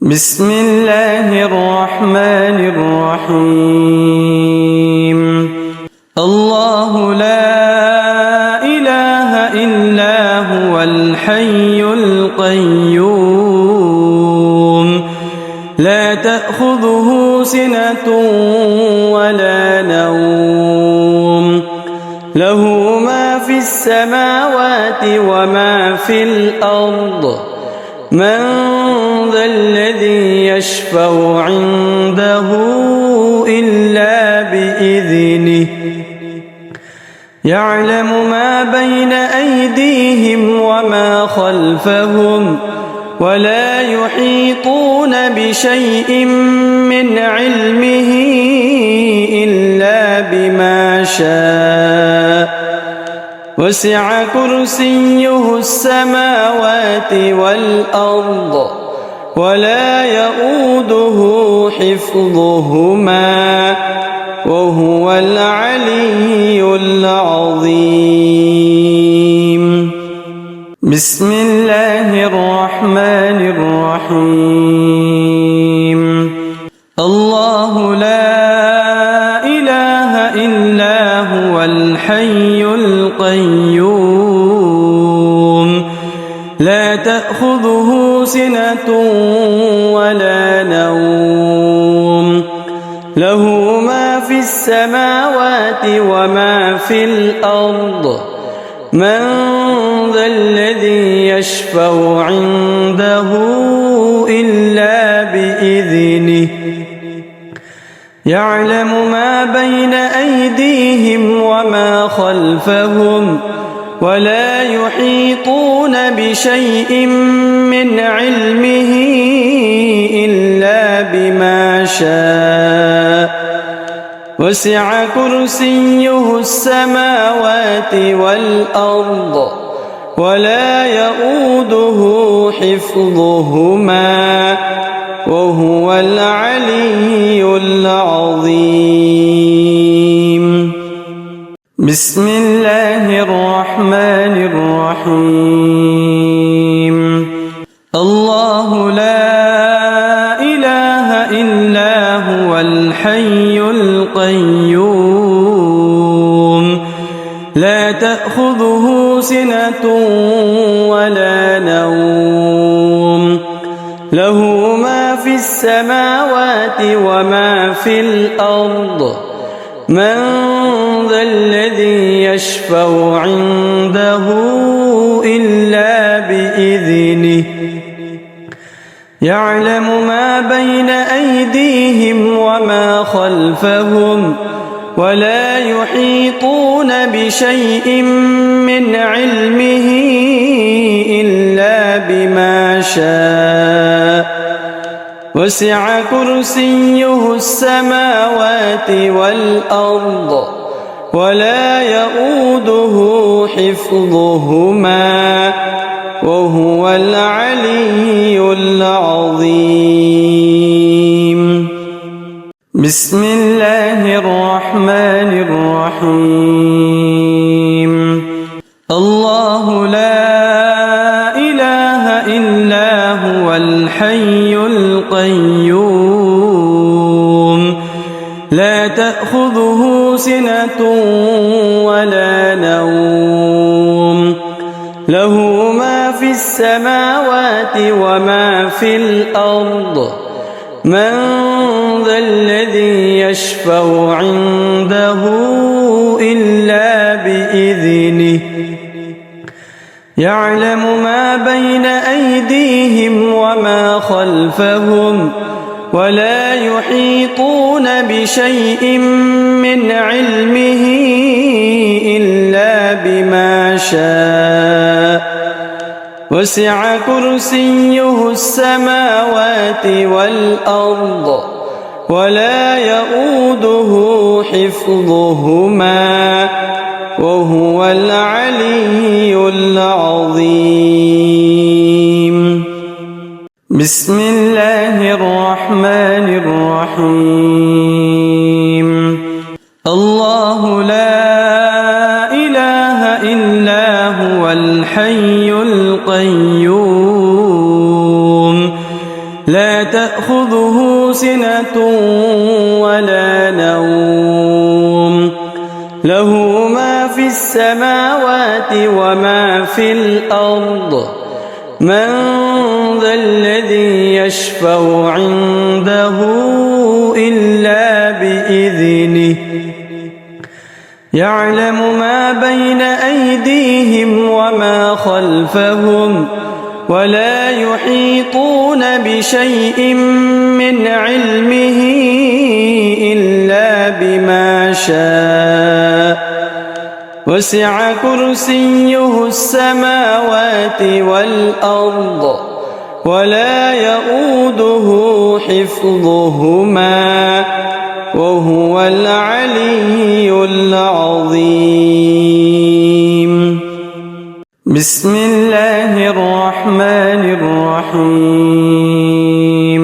بسم الله الرحمن الرحيم. الله لا إله إلا هو الحي القيوم لا تأخذه سنة ولا نوم له ما في السماوات وما في الأرض من ذا الذي يشفع عنده إلا بإذنه يعلم ما بين أيديهم وما خلفهم ولا يحيطون بشيء من علمه إلا بما شاء وسع كرسيه السماوات والأرض ولا يؤوده حفظهما وهو العلي العظيم. بسم الله الرحمن الرحيم. الله لا إله إلا هو الحي القيوم لا تأخذه سنة ولا نوم له ما في السماوات وما في الأرض من ذا الذي يشفع عنده إلا بإذنه يعلم ما بين أيديهم وما خلفهم ولا يحيطون بشيء من علمه إلا بما شاء وسع كرسيه السماوات والأرض ولا يؤوده حفظهما وهو العلي العظيم. بسم الله الرحمن الرحيم. الله لا إله إلا هو الحي القيوم لا تأخذه سنة ولا نوم له ما في السماوات وما في الأرض من ذا الذي يشفع عنده إلا بإذنه يعلم ما بين أيديهم وما خلفهم ولا يحيطون بشيء من علمه إلا بما شاء وسع كرسيه السماوات والأرض ولا يؤوده حفظهما وهو العلي العظيم. بسم الله الرحمن الرحيم. الله لا إله إلا هو الحي القيوم لا تأخذه سنة ولا نوم له ما في السماوات وما في الأرض من ذا الذي يشفع عنده إلا بإذنه يعلم ما بين أيديهم وما خلفهم ولا يحيطون بشيء من علمه إلا بما شاء وسع كرسيه السماوات والأرض ولا يؤوده حفظهما وهو العلي العظيم. بسم الله الرحمن الرحيم. الله لا إله إلا هو الحي القيوم لا تأخذه سنة ولا نوم له ما في السماوات وما في الأرض من ذا الذي يشفع عنده إلا بإذنه يعلم ما بين أيديهم وما خلفهم ولا يحيطون بشيء من علمه إلا بما شاء وسع كرسيه السماوات والأرض ولا يؤوده حفظهما وهو العلي العظيم. بسم الله الرحمن الرحيم.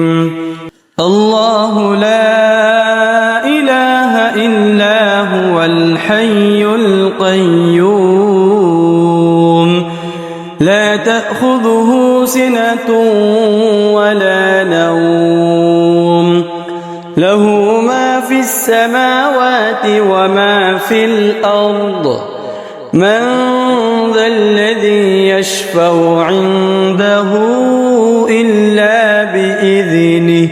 الله لا إله إلا هو الحي القيوم لا تأخذه سنة ولا نوم له ما في السماوات وما في الأرض من ذا الذي يشفع عنده إلا بإذنه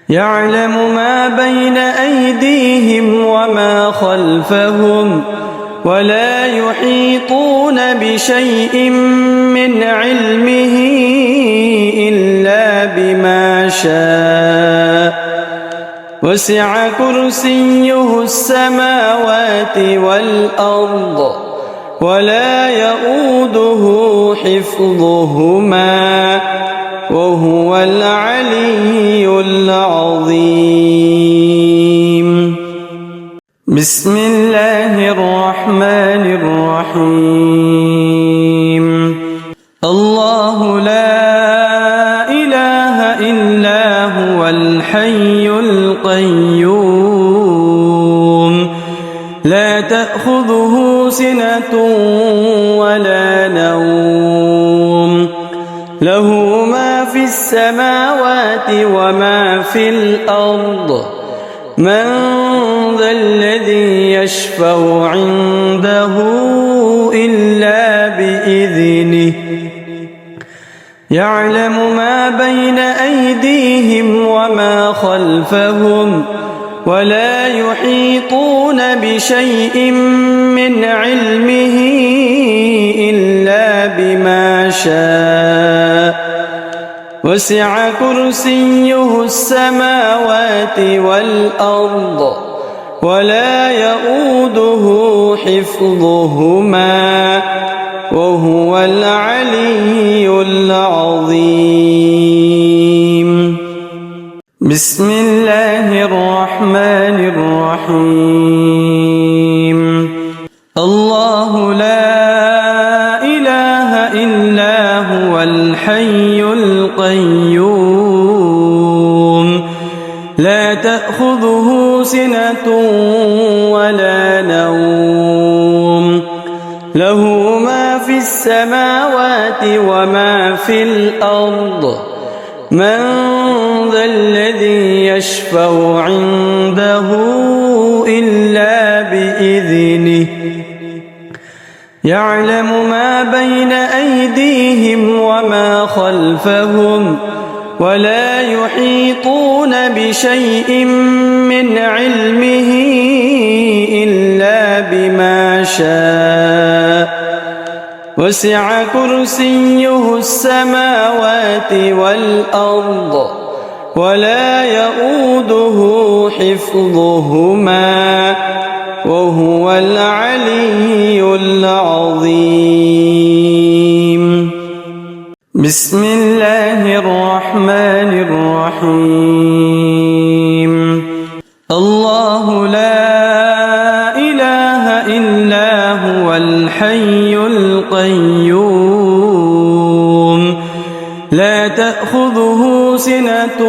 يعلم ما بين أيديهم وما خلفهم ولا يحيطون بشيء من علمه إلا بما شاء وسع كرسيه السماوات والأرض ولا يؤوده حفظهما وهو العلي العظيم. بسم الله الرحمن الرحيم. الله لا إله إلا هو الحي القيوم لا تأخذه سنة ولا نوم له ما في السماوات وما في الأرض من ذا الذي يشفع عنده إلا بإذنه يعلم ما بين أيديهم وما خلفهم ولا يحيطون بشيء من علمه إلا بما شاء وسع كرسيه السماوات والأرض ولا يؤوده حفظهما وهو العلي العظيم. بسم الله الرحمن الرحيم. الله لا إله إلا هو الحي القيوم لا تأخذه سنة ولا نوم له ما في السماوات وما في الأرض من ذا الذي يشفع عنده إلا بإذنه يعلم ما بين أيديهم وما خلفهم ولا يحيطون بشيء من علمه إلا بما شاء وسع كرسيه السماوات والأرض ولا يؤوده حفظهما وهو العلي العظيم. بسم الله الرحمن الرحيم. الله لا إله إلا هو الحي القيوم لا تأخذه سنة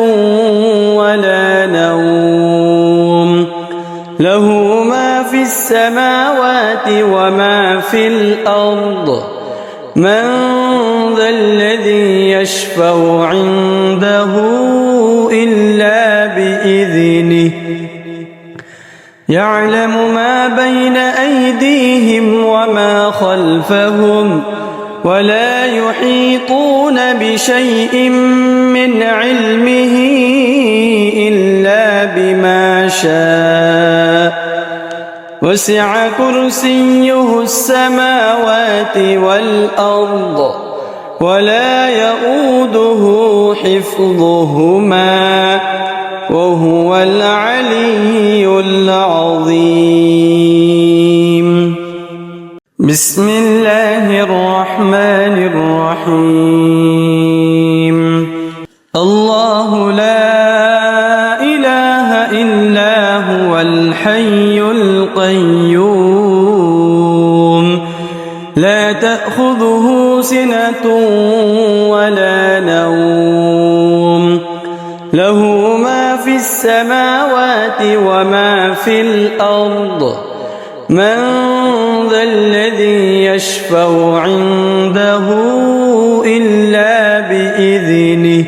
ولا نوم له ما في السماوات وما في الأرض من ذا الذي يشفع عنده إلا بإذنه يعلم ما بين أيديهم وما خلفهم ولا يحيطون بشيء من علمه إلا بما شاء وسع كرسيه السماوات والأرض ولا يؤوده حفظهما وهو العلي العظيم. بسم الله الرحمن الرحيم. الله لا إله إلا هو الحي القيوم لا تأخذه سنة ولا نوم له ما في السماوات وما في الأرض من ذا الذي يشفع عنده إلا بإذنه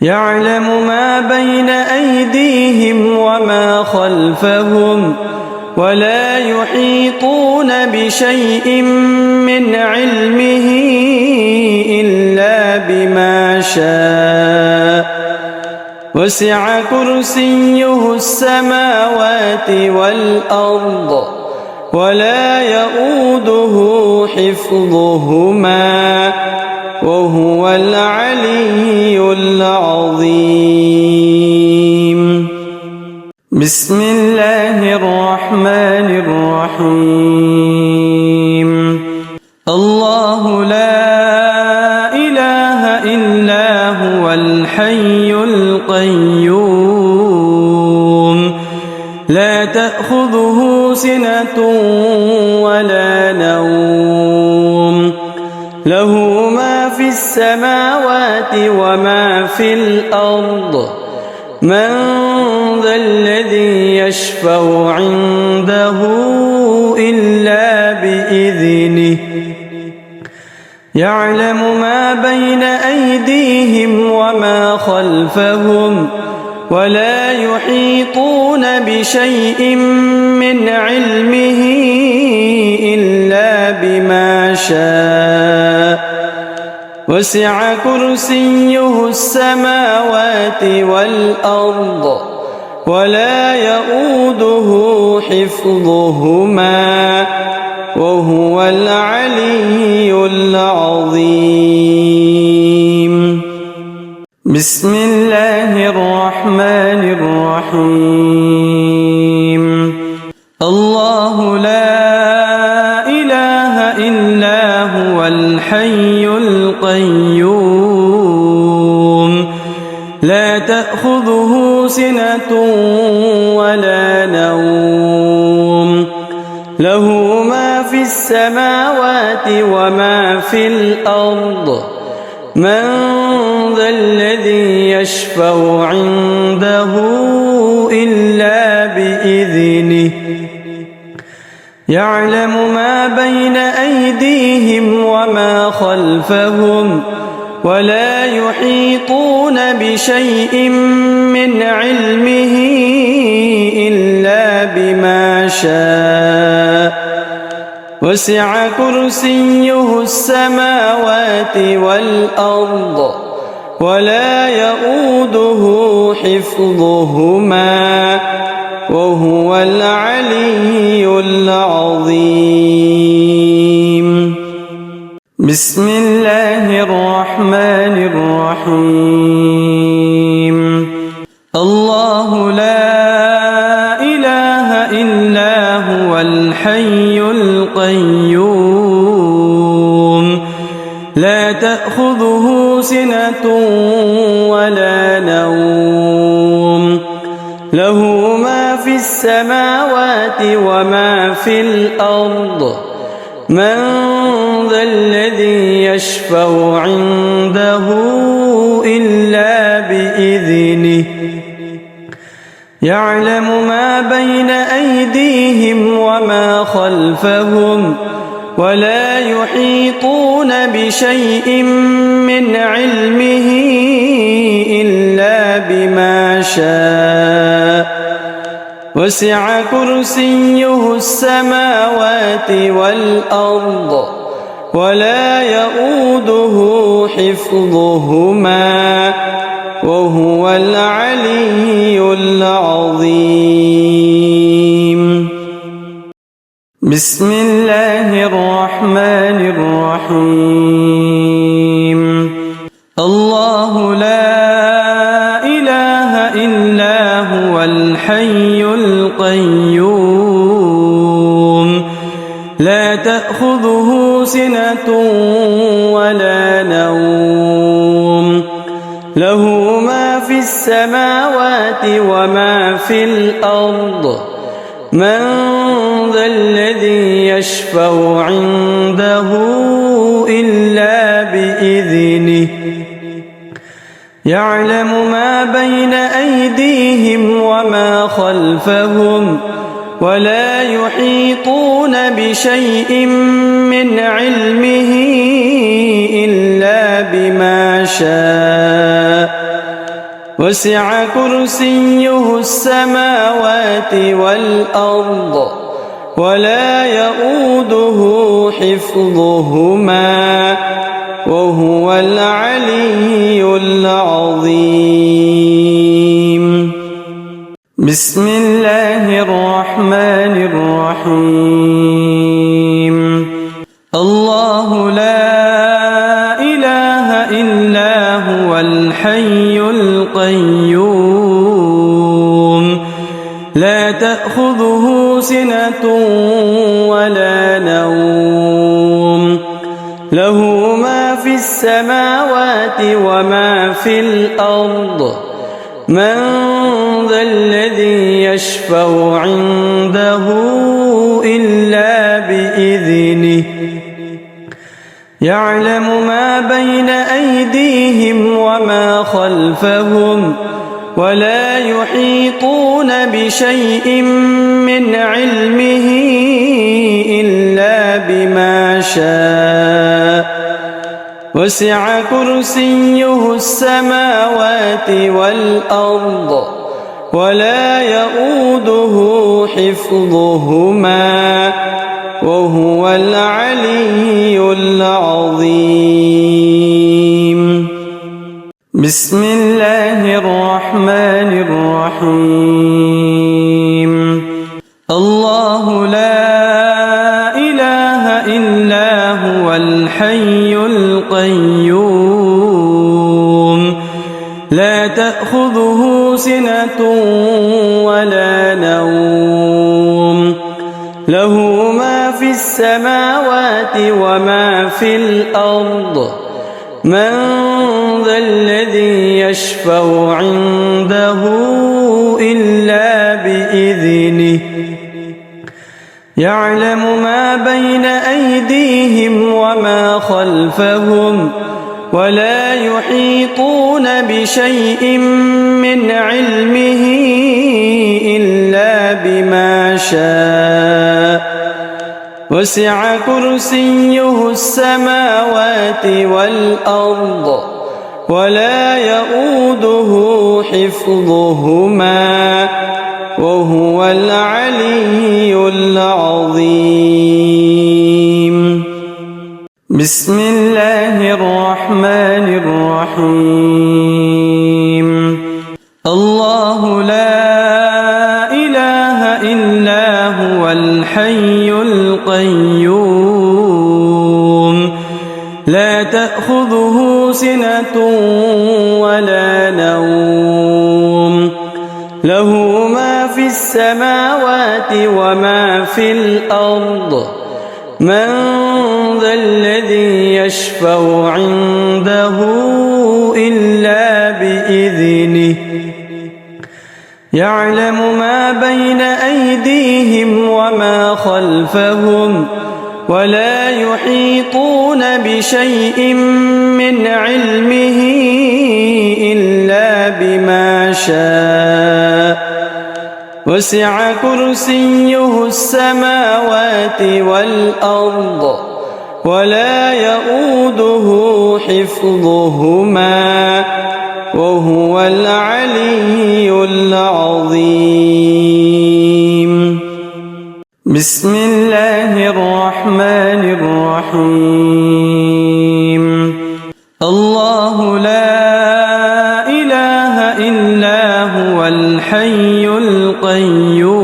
يعلم ما بين أيديهم وما خلفهم ولا يحيطون بشيء من علمه إلا بما شاء وسع كرسيه السماوات والأرض ولا يؤوده حفظهما وهو العلي العظيم. بسم الله الرحمن الرحيم. الله لا إله إلا هو الحي القيوم لا تأخذه سنة ولا نوم له ما في السماوات وما في الأرض من ذا الذي يشفع عنده إلا بإذنه يعلم ما بين أيديهم وما خلفهم ولا يحيطون بشيء من علمه إلا بما شاء وسع كرسيه السماوات والأرض ولا يؤوده حفظهما وهو العلي العظيم. بسم الله الرحمن الرحيم. الله لا إله إلا هو الحي القيوم لا تأخذه سنة ولا نوم له ما في السماوات وما في الأرض من ذا الذي يشفع عنده إلا بإذنه يعلم ما بين أيديهم وما خلفهم ولا يحيطون بشيء من علمه إلا بما شاء وسع كرسيه السماوات والأرض ولا يؤوده حفظهما وهو العلي العظيم. بسم الله الرحمن الرحيم. الله لا إله إلا هو الحي القيوم لا تأخذه سنة ولا نوم له ما في السماوات وما في الأرض من ذا الذي يشفع عنده إلا بإذنه يعلم ما بين أيديهم وما خلفهم ولا يحيطون بشيء من علمه إلا بما شاء وسع كرسيه السماوات والأرض ولا يؤوده حفظهما وهو العلي العظيم. بسم الله الرحمن الرحيم. الله لا إله إلا هو الحي القيوم لا تأخذه سنة ولا نوم له ما في السماوات وما في الأرض من ذا الذي يشفع عنده إلا بإذنه يعلم ما بين أيديهم وما خلفهم ولا يحيطون بشيء من علمه إلا بما شاء وسع كرسيه السماوات والأرض ولا يؤوده حفظهما وهو العلي العظيم. بسم الله الرحمن الرحيم. الله لا إله إلا هو الحي القيوم لا تأخذه سنة ولا نوم له ما في السماوات وما في الأرض من ذا الذي يشفع عنده إلا بإذنه يعلم ما بين أيديهم وما خلفهم ولا يحيطون بشيء من علمه إلا بما شاء وسع كرسيه السماوات والأرض ولا يؤوده حفظهما وهو العلي العظيم. بسم الله الرحمن الرحيم. الله لا إله إلا هو الحي القيوم لا تأخذه سنة ولا نوم له ما في السماوات وما في الأرض من ذا الذي يشفع عنده إلا بإذنه يعلم ما بين أيديهم وما خلفهم ولا يحيطون بشيء من علمه إلا بما شاء وسع كرسيه السماوات والأرض ولا يؤوده حفظهما وهو العلي العظيم. بسم الله الرحمن الرحيم. الله لا إله إلا هو الحي القيوم لا تأخذه سنة ولا نوم له ما في السماوات وما في الأرض من ذا الذي يشفع عنده إلا بإذنه يعلم ما بين أيديهم وما خلفهم ولا يحيطون بشيء من علمه إلا بما شاء وسع كرسيه السماوات والأرض ولا يؤوده حفظهما وهو العلي العظيم. بسم الله الرحمن الرحيم. الله لا إله إلا هو الحي القيوم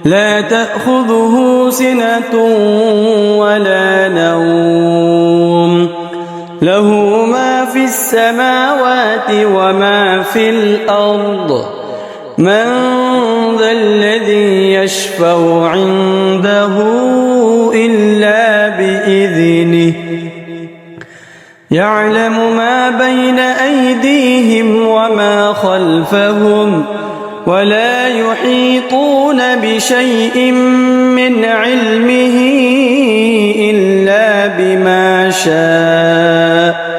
لا تأخذه سنة ولا نوم له ما في السماوات وما في الأرض من ذا الذي يشفع عنده إلا بإذنه يعلم ما بين أيديهم وما خلفهم ولا يحيطون بشيء من علمه إلا بما شاء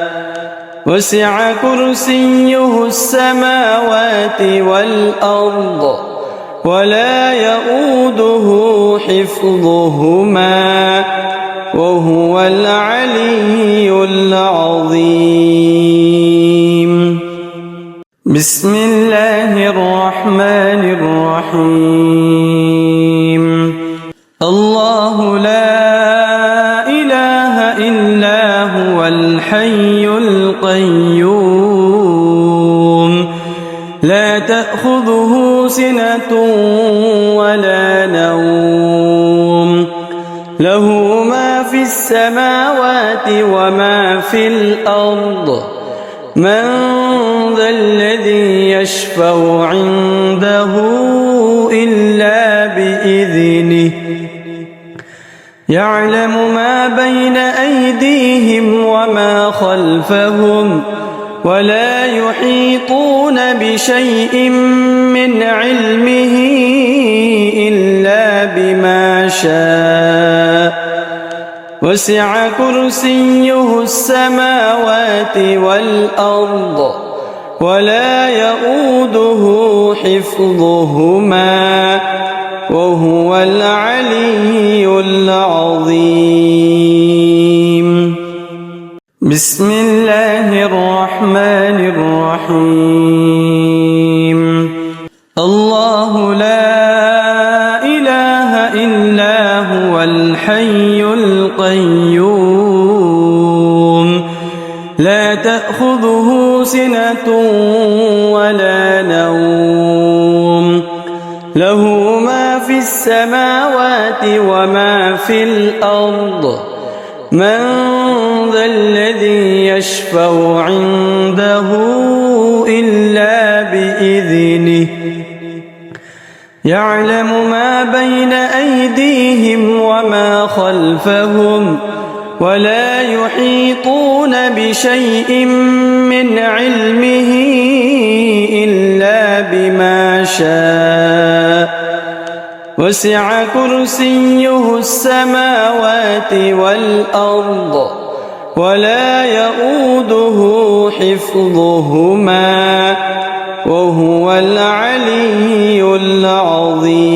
وسع كرسيه السماوات والأرض ولا يؤوده حفظهما وهو العلي العظيم. بسم الله الرحمن الرحيم. الله لا إله إلا هو الحي القيوم لا تأخذه سنة ولا نوم له ما في السماوات وما في الأرض من ذا الذي يشفع عنده إلا بإذنه يعلم ما بين أيديهم وما خلفهم ولا يحيطون بشيء من علمه إلا بما شاء وسع كرسيه السماوات والأرض ولا يؤوده حفظهما وهو العلي العظيم. بسم الله الرحمن الرحيم. الله لا إله إلا هو الحي القيوم لا تأخذه سنة ولا نوم له ما في السماوات وما في الأرض من ذا الذي يشفع عنده إلا بإذنه يعلم ما بين أيديهم وما خلفهم ولا يحيطون بشيء من علمه إلا بما شاء وسع كرسيه السماوات والأرض ولا يؤوده حفظهما وهو العلي العظيم.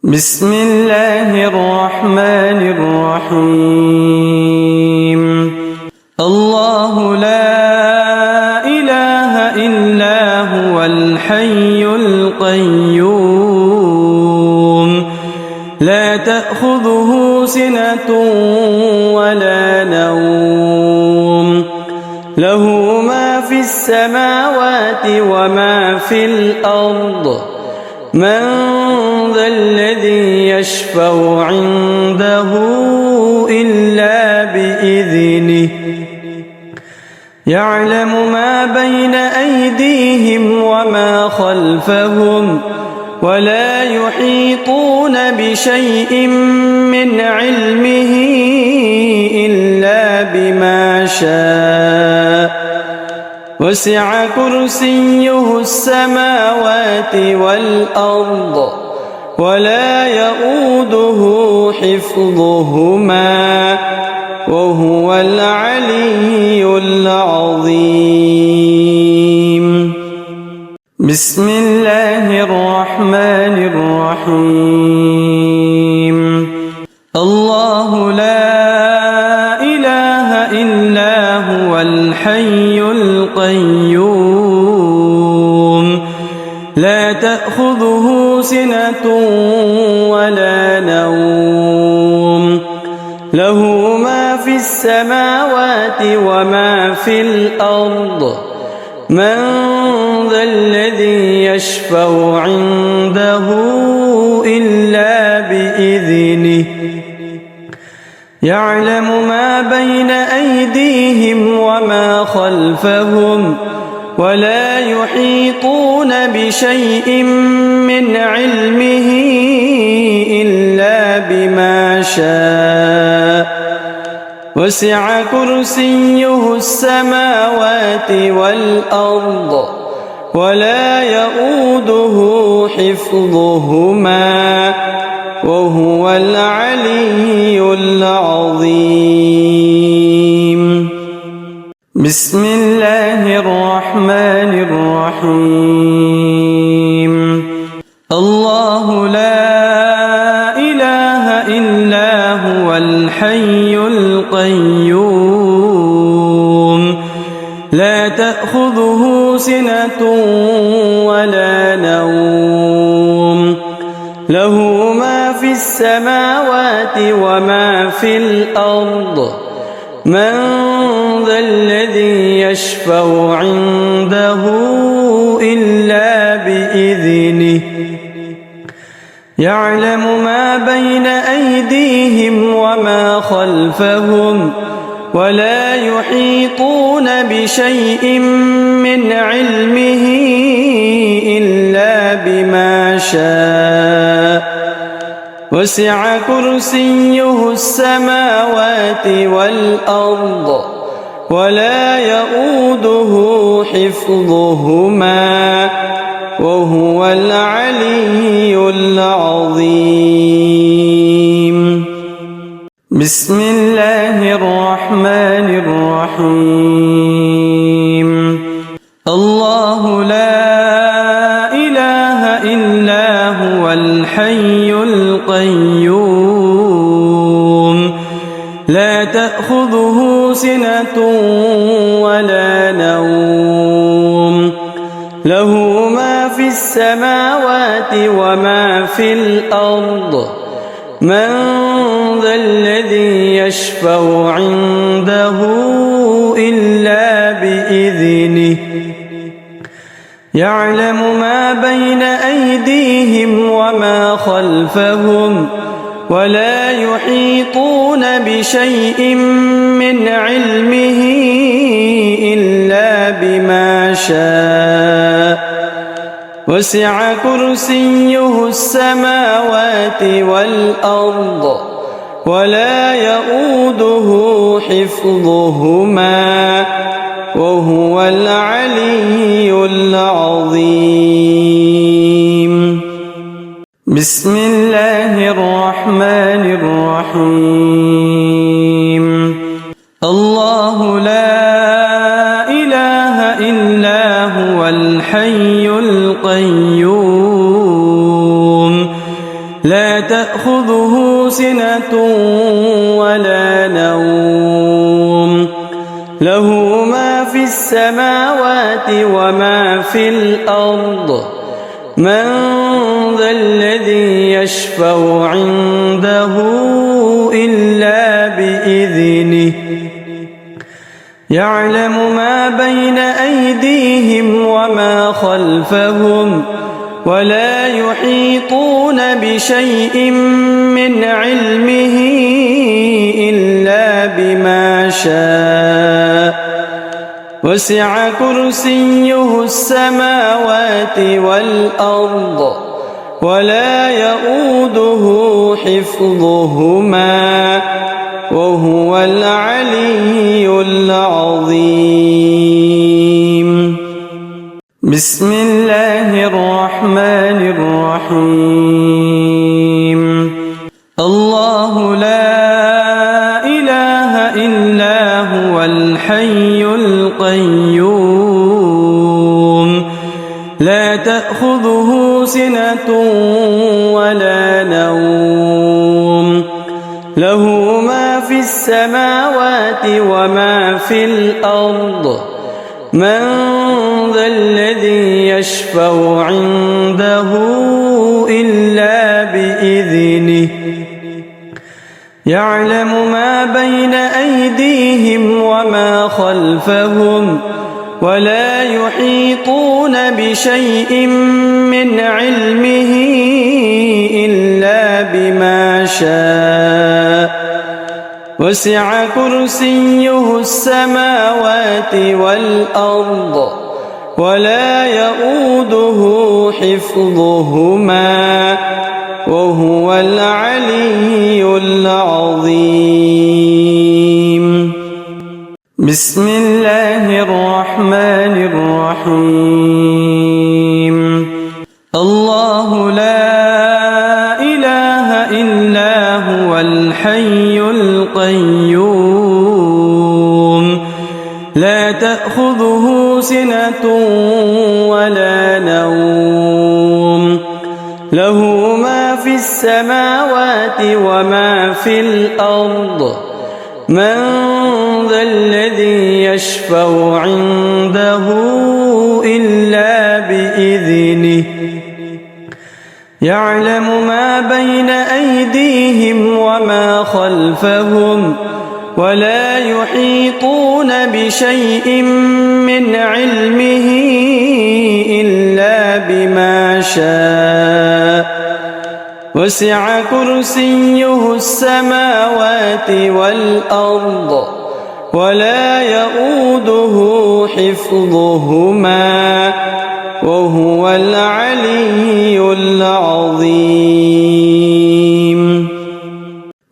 بسم الله الرحمن الرحيم. الله لا إله إلا هو الحي القيوم لا تأخذه سنة ولا نوم له ما في السماوات وما في الأرض من ذا الذي يشفع عنده إلا بإذنه يعلم ما بين أيديهم وما خلفهم ولا يحيطون بشيء من علمه إلا بما شاء وسع كرسيه السماوات والأرض ولا يؤوده حفظهما وهو العلي العظيم. بسم الله الرحمن الرحيم. إلا هو الحي القيوم لا تأخذه سنة ولا نوم له ما في السماوات وما في الأرض من ذا الذي يشفع عنده إلا بإذنه يعلم ما بين أيديهم وما خلفهم ولا يحيطون بشيء من علمه إلا بما شاء وسع كرسيه السماوات والأرض ولا يؤوده حفظهما وهو العلي العظيم بسم الله الرحمن الرحيم الله لا إله إلا هو الحي القيوم لا تأخذه سنة ولا نوم له ما في السماوات وما في الأرض من ذا الذي يشفع عنده إلا بإذنه يعلم ما بين أيديهم وما خلفهم ولا يحيطون بشيء من علمه إلا بما شاء وسع كرسيه السماوات والأرض ولا يؤوده حفظهما وهو العلي العظيم بسم الله الرحمن الرحيم الله لا إله إلا هو الحي القيوم لا تأخذه سنة ولا نوم له ما في السماوات وما في الأرض من ذا الذي يشفع عنده إلا بإذنه يعلم ما بين أيديهم وما خلفهم ولا يحيطون بشيء من علمه إلا بما شاء وسع كرسيه السماوات والأرض ولا يؤوده حفظهما وهو العلي العظيم بسم الله الرحمن الرحيم الله لا إله إلا هو الحي القيوم لا تأخذه سنة ولا نوم له ما في السماوات وما في الأرض من ذا الذي يشفع عنده إلا بإذنه يعلم ما بين أيديهم وما خلفهم ولا يحيطون بشيء من علمه إلا بما شاء وسع كرسيه السماوات والأرض ولا يؤوده حفظهما وهو العلي العظيم بسم الله الرحمن الرحيم الله لا إله إلا هو الحي القيوم لا تأخذه سنة ولا نوم له ما في السماوات السماوات وما في الأرض من ذا الذي يشفع عنده إلا بإذنه يعلم ما بين أيديهم وما خلفهم ولا يحيطون بشيء من علمه إلا بما شاء وسع كرسيه السماوات والأرض ولا يؤوده حفظهما وهو العلي العظيم. بسم الله الرحمن الرحيم. الله لا إله إلا هو الحي القيوم لا تأخذه سنة ولا نوم له ما في السماوات وما في الأرض من ذا الذي يشفع عنده إلا بإذنه يعلم ما بين أيديهم وما خلفهم ولا يحيطون بشيء من علمه إلا بما شاء وسع كرسيه السماوات والأرض ولا يؤوده حفظهما وهو العلي العظيم.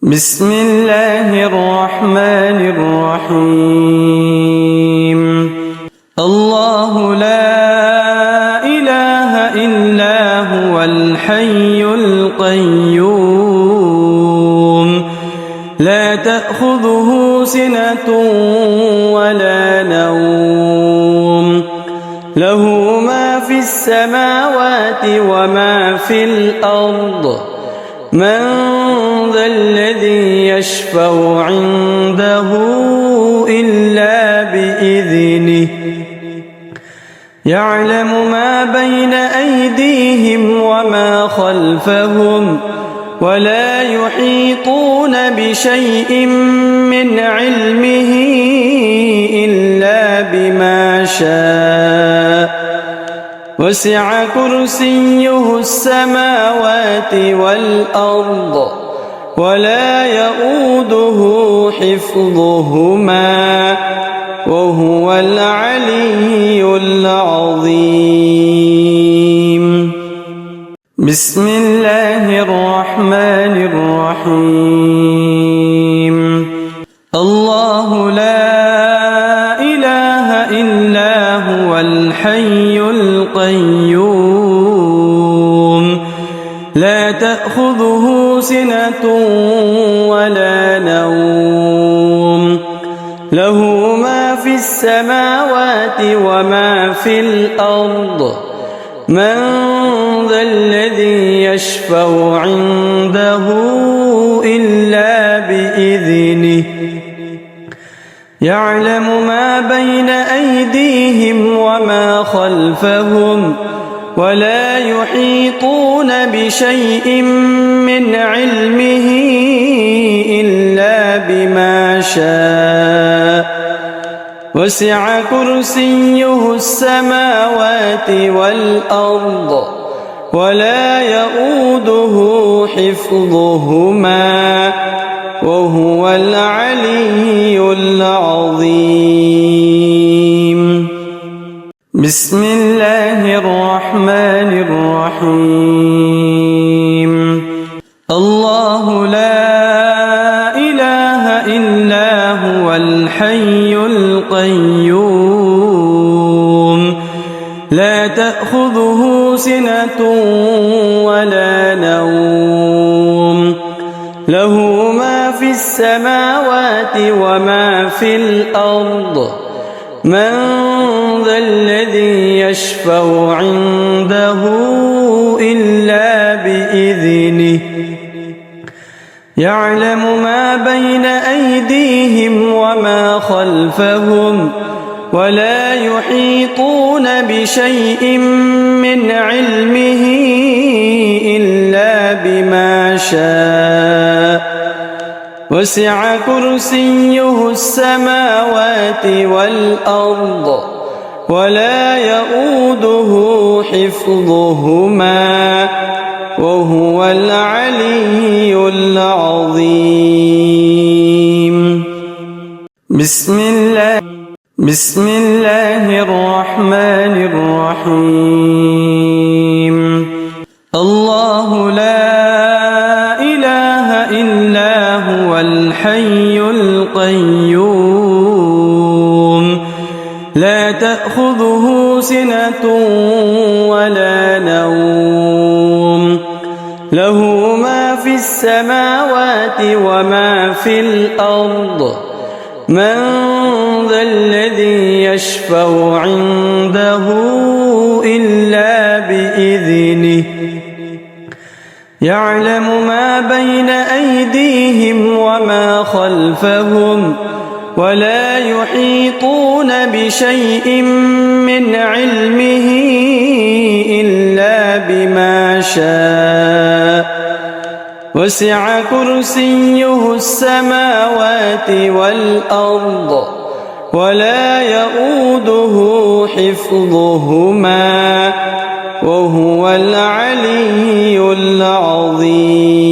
بسم الله الرحمن الرحيم. الله لا إله إلا هو الحي القيوم لا تأخذه سنة ولا نوم له ما في السماوات وما في الأرض من ذا الذي يشفع عنده إلا بإذنه يعلم ما بين أيديهم وما خلفهم ولا يحيطون بشيء من علمه إلا بما شاء وسع كرسيه السماوات والأرض ولا يؤوده حفظهما وهو العلي العظيم. بسم الله الرحمن الرحيم. الله لا إله إلا هو الحي القيوم لا تأخذه سنة ولا نوم له ما في السماوات وما في الأرض من ذا الذي يشفع عنده إلا بإذنه يعلم ما بين أيديهم وما خلفهم ولا يحيطون بشيء من علمه إلا بما شاء وسع كرسيه السماوات والأرض ولا يؤوده حفظهما وهو العلي العظيم. بسم الله الرحمن الرحيم. الله لا إله إلا هو الحي القيوم لا تأخذه سنة ولا نوم له ما في السماوات وما في الأرض من ذا الذي يشفع عنده إلا بإذنه يعلم ما بين أيديهم وما خلفهم ولا يحيطون بشيء من علمه إلا بما شاء وسع كرسيه السماوات والأرض ولا يؤوده حفظهما وهو العلي العظيم. بسم الله الرحمن الرحيم. الله لا إله إلا هو الحي القيوم لا تأخذه سنة ولا نوم له ما في السماوات وما في الأرض من ذا الذي يشفع عنده إلا بإذنه يعلم ما بين أيديهم وما خلفهم ولا يحيطون بشيء من علمه إلا بما شاء وسع كرسيه السماوات والأرض ولا يؤوده حفظهما وهو العلي العظيم.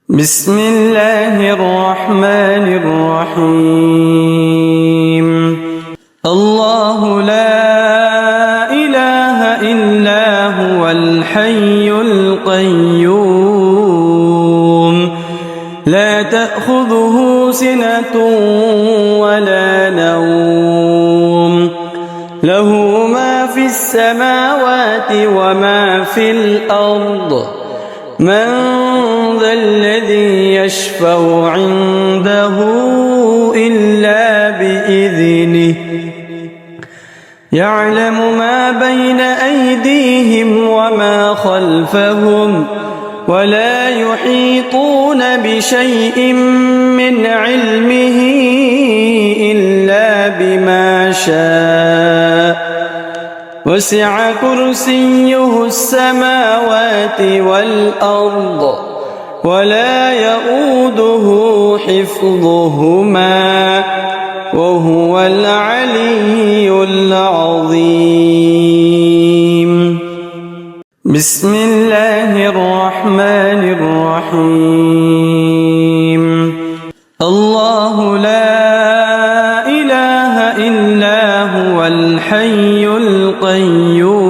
بسم الله الرحمن الرحيم. الله لا إله إلا هو الحي القيوم لا تأخذه سنة ولا نوم له ما في السماوات وما في الأرض من ذا الذي يشفع عنده إلا بإذنه يعلم ما بين أيديهم وما خلفهم ولا يحيطون بشيء من علمه إلا بما شاء وسع كرسيه السماوات والأرض ولا يؤوده حفظهما وهو العلي العظيم. بسم الله الرحمن الرحيم. الله لا إله إلا هو الحي القيوم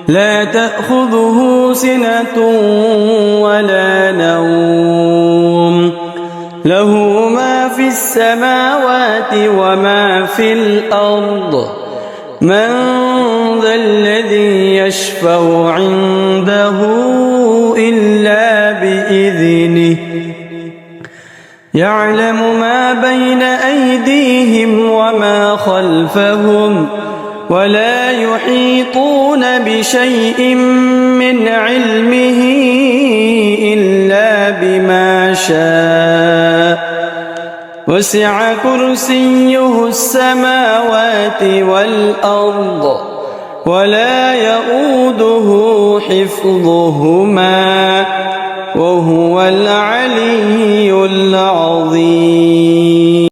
لا تأخذه سنة ولا نوم له ما في السماوات وما في الأرض من ذا الذي يشفع عنده إلا بإذنه يعلم ما بين أيديهم وما خلفهم ولا يحيطون بشيء من علمه إلا بما شاء وسع كرسيه السماوات والأرض ولا يؤوده حفظهما وهو العلي العظيم.